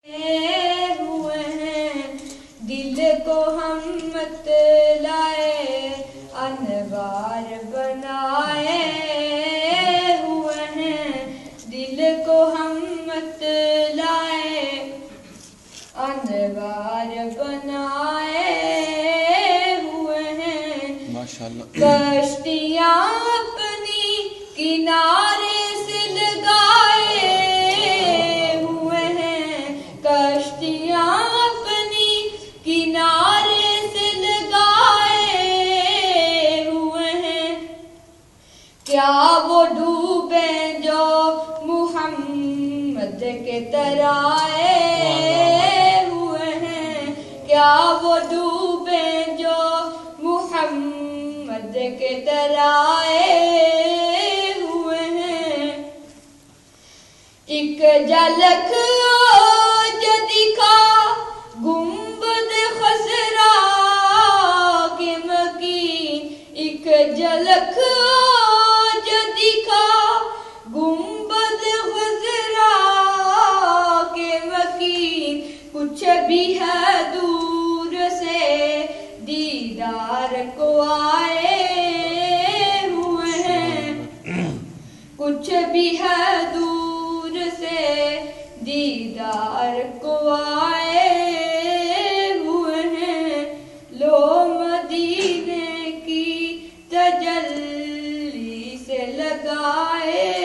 ہوئے ہیں دل کو ہم مت لائے انوار بنائے ہوئے ہیں دل کو ہم مت لائے انوار بنائے ہوئے ہیں کشتیاں اپنی کنارے سے لگائے ہوئے ہیں کشتیاں اپنی کنارے سے لگائے ہوئے ہیں کیا وہ ڈوبیں جو محمد کے ترائے ہوئے ہیں کیا وہ ڈوبیں جو محمد کے ترائے ہوئے ہیں ایک جھلک آج دکھا گنبد خضرا کے مکین ایک جھلک آج دکھا گنبد خضرا کے مکین کچھ بھی ہے دور سے دیدار کو آئے ہوئے ہیں کچھ بھی ہے دور سے دیدار کو آئے ہوئے ہیں لو مدینے کی تجلی سے لگائے